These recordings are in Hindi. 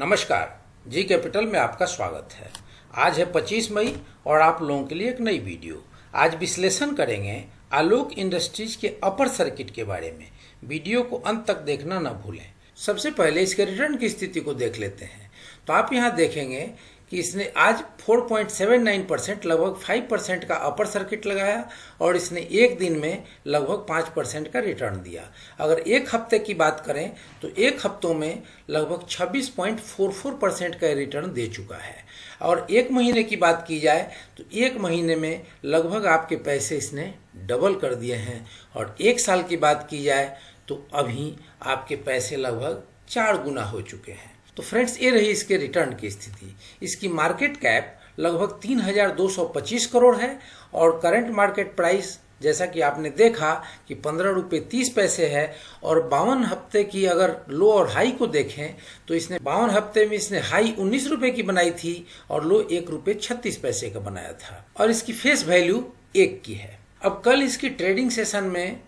नमस्कार, जी कैपिटल में आपका स्वागत है। आज है 25 मई और आप लोगों के लिए एक नई वीडियो। आज विश्लेषण करेंगे आलोक इंडस्ट्रीज के अपर सर्किट के बारे में। वीडियो को अंत तक देखना न भूलें। सबसे पहले इसके रिटर्न की स्थिति को देख लेते हैं। तो आप यहाँ देखेंगे कि इसने आज 4.79% लगभग 5% का अपर सर्किट लगाया और इसने एक दिन में लगभग 5% का रिटर्न दिया। अगर एक हफ्ते की बात करें तो एक हफ्तों में लगभग 26.44% का रिटर्न दे चुका है। और एक महीने की बात की जाए तो एक महीने में लगभग आपके पैसे इसने डबल कर दिए हैं। और एक साल की बात की जाए तो अभी आपके पैसे लगभग 4 गुना हो चुके हैं। तो फ्रेंड्स, ये रही इसके रिटर्न की स्थिति। इसकी मार्केट कैप लगभग 3,225 करोड़ है और करंट मार्केट प्राइस जैसा कि आपने देखा कि 15 रुपये 30 पैसे है। और 52 हफ्ते की अगर लो और हाई को देखें तो इसने 52 हफ्ते में इसने हाई 19 रुपये की बनाई थी और लो 1 रुपये 36 पैसे का बनाया था। और इसकी फेस वैल्यू 1 की है। अब कल इसकी ट्रेडिंग सेशन में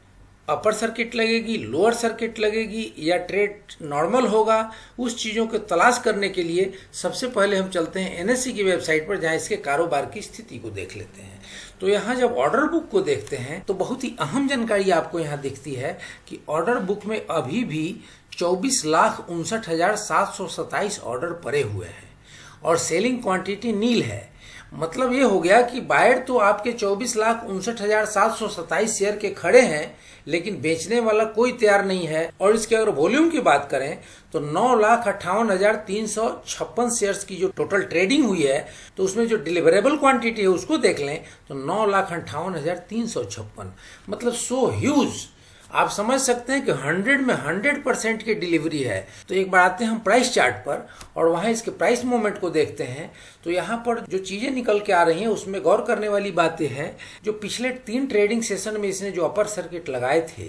अपर सर्किट लगेगी, लोअर सर्किट लगेगी या ट्रेड नॉर्मल होगा, उस चीज़ों को तलाश करने के लिए सबसे पहले हम चलते हैं एनएससी की वेबसाइट पर, जहां इसके कारोबार की स्थिति को देख लेते हैं। तो यहाँ जब ऑर्डर बुक को देखते हैं तो बहुत ही अहम जानकारी आपको यहाँ दिखती है कि ऑर्डर बुक में अभी भी 24,59,727 ऑर्डर पड़े हुए हैं और सेलिंग क्वांटिटी नील है। मतलब ये हो गया कि बायर तो आपके 24,59,727 शेयर के खड़े हैं, लेकिन बेचने वाला कोई तैयार नहीं है। और इसके अगर वॉल्यूम की बात करें तो 9,58,356 शेयर्स की जो टोटल ट्रेडिंग हुई है, तो उसमें जो डिलीवरेबल क्वांटिटी है उसको देख लें तो 9,58,356। मतलब सो ह्यूज। आप समझ सकते हैं कि 100 में 100% की डिलीवरी है। तो एक बार आते हैं हम प्राइस चार्ट पर और वहां इसके प्राइस मूवमेंट को देखते हैं। तो यहाँ पर जो चीजें निकल के आ रही हैं उसमें गौर करने वाली बातें हैं। जो पिछले 3 ट्रेडिंग सेशन में इसने जो अपर सर्किट लगाए थे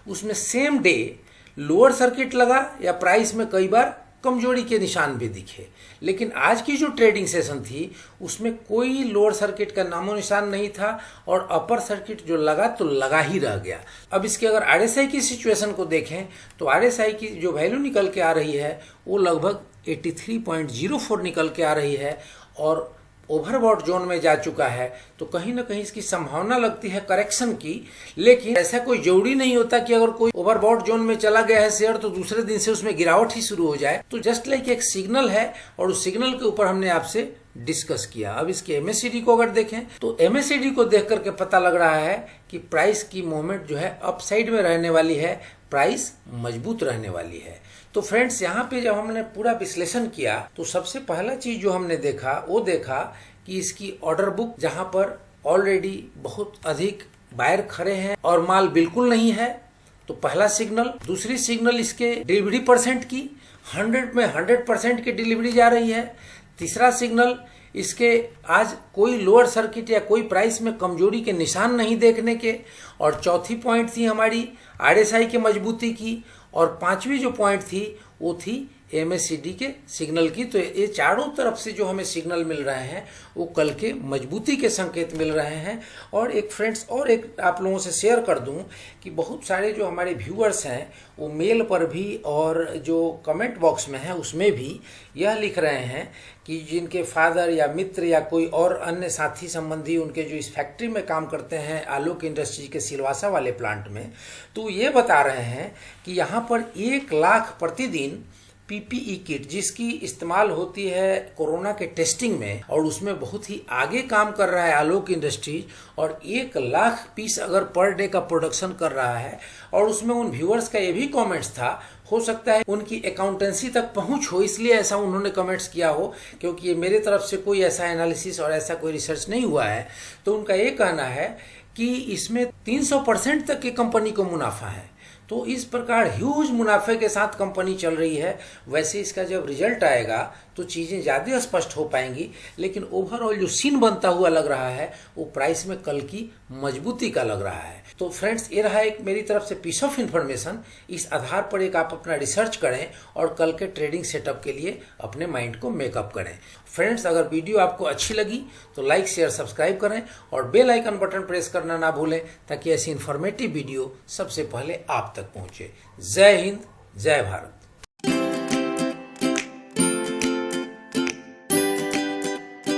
उसमें सेम डे लोअर सर्किट लगा या प्राइस में कई बार कमजोरी के निशान भी दिखे। लेकिन आज की जो ट्रेडिंग सेशन थी उसमें कोई लोअर सर्किट का नामो निशान नहीं था और अपर सर्किट जो लगा तो लगा ही रह गया। अब इसके अगर आरएसआई की सिचुएशन को देखें तो आरएसआई की जो वैल्यू निकल के आ रही है वो लगभग 83.04 निकल के आ रही है और ओवरबॉट जोन में जा चुका है। तो कहीं ना कहीं इसकी संभावना लगती है करेक्शन की। लेकिन ऐसा कोई जरूरी नहीं होता कि अगर कोई ओवरबॉट जोन में चला गया है शेयर तो दूसरे दिन से उसमें गिरावट ही शुरू हो जाए। तो जस्ट लाइक एक सिग्नल है और उस सिग्नल के ऊपर हमने आपसे डिस्कस किया। अब इसके एमएससीडी को अगर देखें तो एमएससीडी को देख करके पता लग रहा है कि प्राइस की मूवमेंट जो है अपसाइड में रहने वाली है, प्राइस मजबूत रहने वाली है। तो फ्रेंड्स, यहाँ पे जब हमने पूरा विश्लेषण किया तो सबसे पहला चीज जो हमने देखा वो देखा कि इसकी ऑर्डर बुक जहाँ पर ऑलरेडी बहुत अधिक बायर खड़े हैं और माल बिल्कुल नहीं है, तो पहला सिग्नल। दूसरी सिग्नल इसके डिलीवरी परसेंट की 100 में 100% की डिलीवरी जा रही है। तीसरा सिग्नल इसके आज कोई लोअर सर्किट या कोई प्राइस में कमजोरी के निशान नहीं देखने के। और चौथी पॉइंट थी हमारी आरएसआई के मजबूती की। और पांचवी जो पॉइंट थी वो थी एमएससीडी के सिग्नल की। तो ये चारों तरफ से जो हमें सिग्नल मिल रहे हैं वो कल के मजबूती के संकेत मिल रहे हैं। और एक फ्रेंड्स और एक आप लोगों से शेयर कर दूं कि बहुत सारे जो हमारे व्यूअर्स हैं वो मेल पर भी और जो कमेंट बॉक्स में है उसमें भी यह लिख रहे हैं कि जिनके फादर या मित्र या कोई और अन्य साथी संबंधी उनके जो इस फैक्ट्री में काम करते हैं आलोक इंडस्ट्रीज के सिलवासा वाले प्लांट में, तो ये बता रहे हैं कि यहाँ पर 1 लाख प्रतिदिन पीपीई किट जिसकी इस्तेमाल होती है कोरोना के टेस्टिंग में और उसमें बहुत ही आगे काम कर रहा है आलोक इंडस्ट्रीज। और 1 लाख पीस अगर पर डे का प्रोडक्शन कर रहा है और उसमें उन व्यूअर्स का ये भी कमेंट्स था, हो सकता है उनकी अकाउंटेंसी तक पहुंच हो इसलिए ऐसा उन्होंने कमेंट्स किया हो, क्योंकि ये मेरे तरफ से कोई ऐसा एनालिसिस और ऐसा कोई रिसर्च नहीं हुआ है। तो उनका ये कहना है कि इसमें 300% तक की कंपनी को मुनाफा है। तो इस प्रकार ह्यूज मुनाफे के साथ कंपनी चल रही है। वैसे इसका जब रिजल्ट आएगा तो चीज़ें ज़्यादा स्पष्ट हो पाएंगी। लेकिन ओवरऑल जो सीन बनता हुआ लग रहा है वो प्राइस में कल की मजबूती का लग रहा है। तो फ्रेंड्स, ये रहा एक मेरी तरफ से पीस ऑफ इन्फॉर्मेशन। इस आधार पर एक आप अपना रिसर्च करें और कल के ट्रेडिंग सेटअप के लिए अपने माइंड को मेकअप करें। फ्रेंड्स, अगर वीडियो आपको अच्छी लगी तो लाइक शेयर सब्सक्राइब करें और बेल आइकन बटन प्रेस करना ना भूलें ताकि ऐसी इन्फॉर्मेटिव वीडियो सबसे पहले आप तक पहुंचे। जय हिंद, जय भारत।